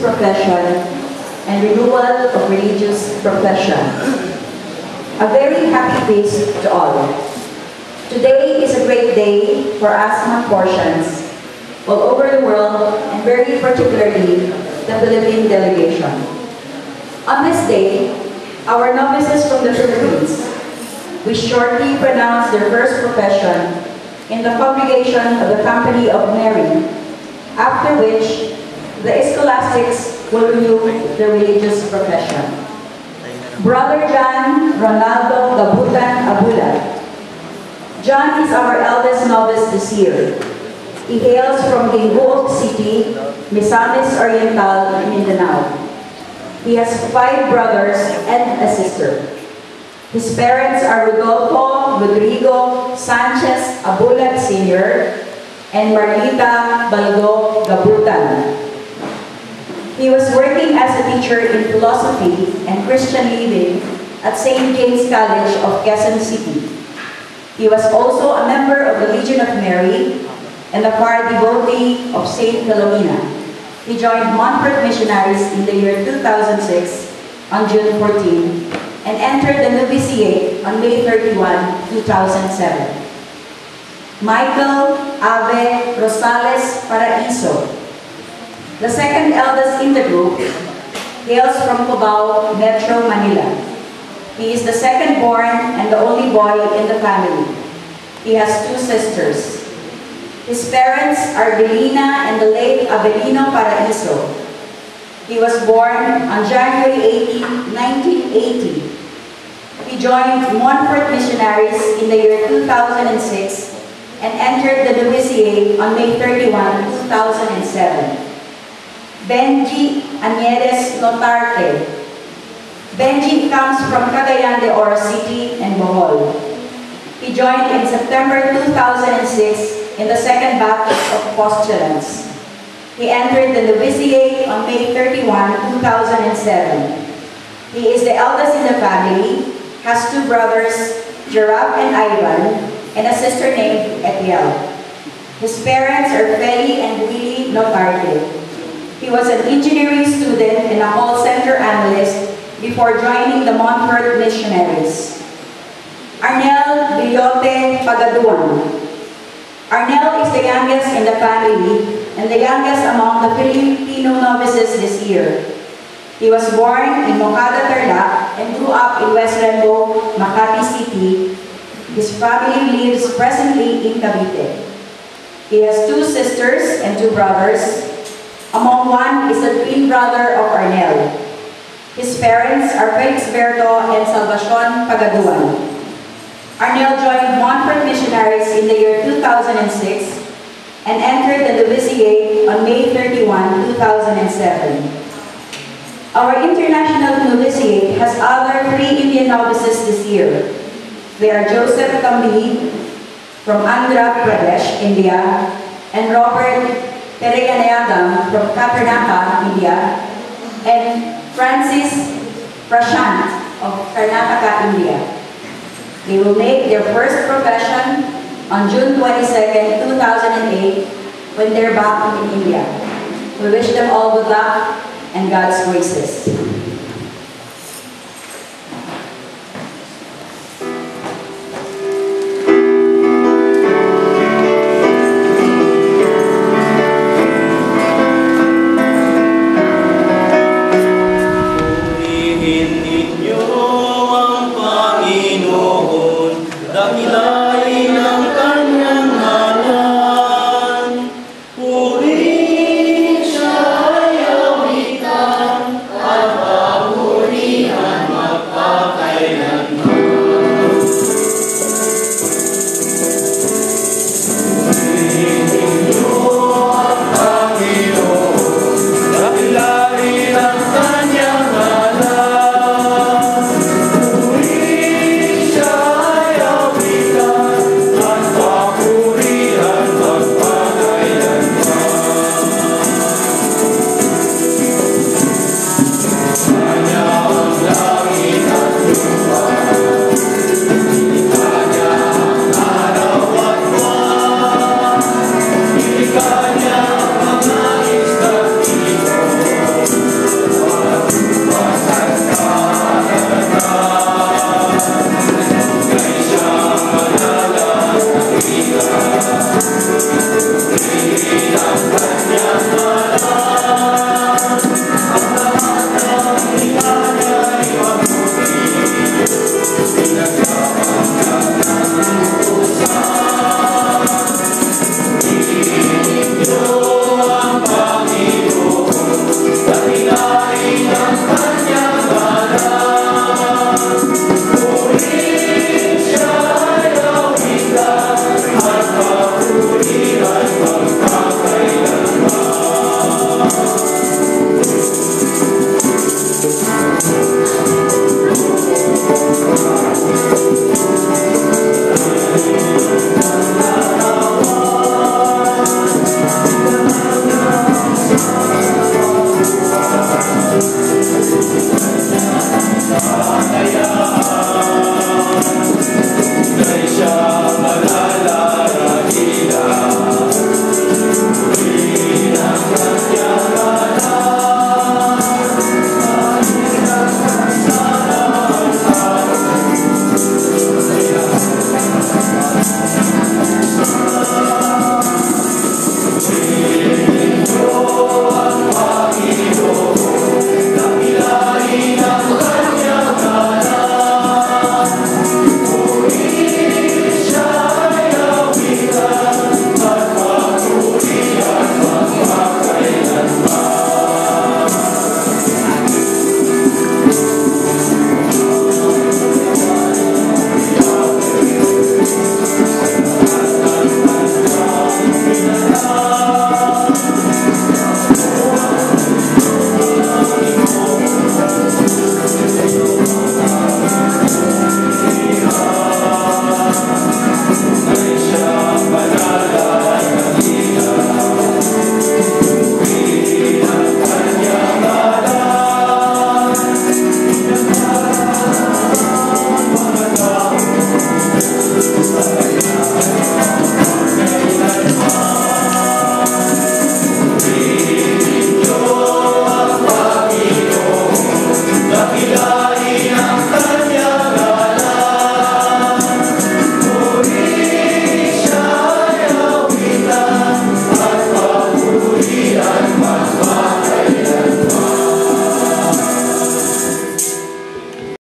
profession and renewal of religious profession. A very happy feast to all. Today is a great day for us Mancportians all over the world, and very particularly the Philippine delegation. On this day, our novices from the Philippines will shortly pronounce their first profession in the congregation of the Company of Mary, after which the scholastics will renew their religious profession. Brother John Ronaldo Gabutan Abula. John is our eldest novice this year. He hails from Gingoog City, Misamis Oriental, Mindanao. He has 5 brothers and a sister. His parents are Rodolfo Rodrigo Sanchez Abulat Sr. and Marlita Baldo Gabutan. He was working as a teacher in philosophy and Christian living at St. James College of Quezon City. He was also a member of the Legion of Mary and a choir devotee of St. Philomena. He joined Montfort Missionaries in the year 2006 on June 14 and entered the novitiate on May 31, 2007. Michael Ave Rosales Paraiso, the second eldest in the group, hails from Cubao, Metro Manila. He is the second born and the only boy in the family. He has 2 sisters. His parents are Belina and the late Abelino Paraiso. He was born on January 18, 1980. He joined Montfort Missionaries in the year 2006 and entered the novitiate on May 31, 2007. Benji Anieres Notarte. Benji comes from Cagayan de Oro City and Bohol. He joined in September 2006 in the second batch of postulants. He entered the novitiate on May 31, 2007. He is the eldest in the family, has 2 brothers, Gerard and Ivan, and a sister named Etiel. His parents are Feli and Willie Notarte. He was an engineering student and a call center analyst before joining the Montfort Missionaries. Arnel Billote Pagaduan. Arnel is the youngest in the family and the youngest among the Filipino novices this year. He was born in Moncada, Tarlac and grew up in West Rembo, Makati City. His family lives presently in Cavite. He has 2 sisters and 2 brothers. Among one is the twin brother of Arnel. His parents are Felix Berto and Salvacion Pagaduan. Arnel joined Montfort Missionaries in the year 2006 and entered the novitiate on May 31, 2007. Our international novitiate has other 3 Indian novices this year. They are Joseph Kambi from Andhra Pradesh, India, and Robert Pereganayagam from Karnataka, India, and Francis Prashant of Karnataka, India. They will make their first profession on June 22, 2008 when they're back in India. We wish them all good luck and God's graces.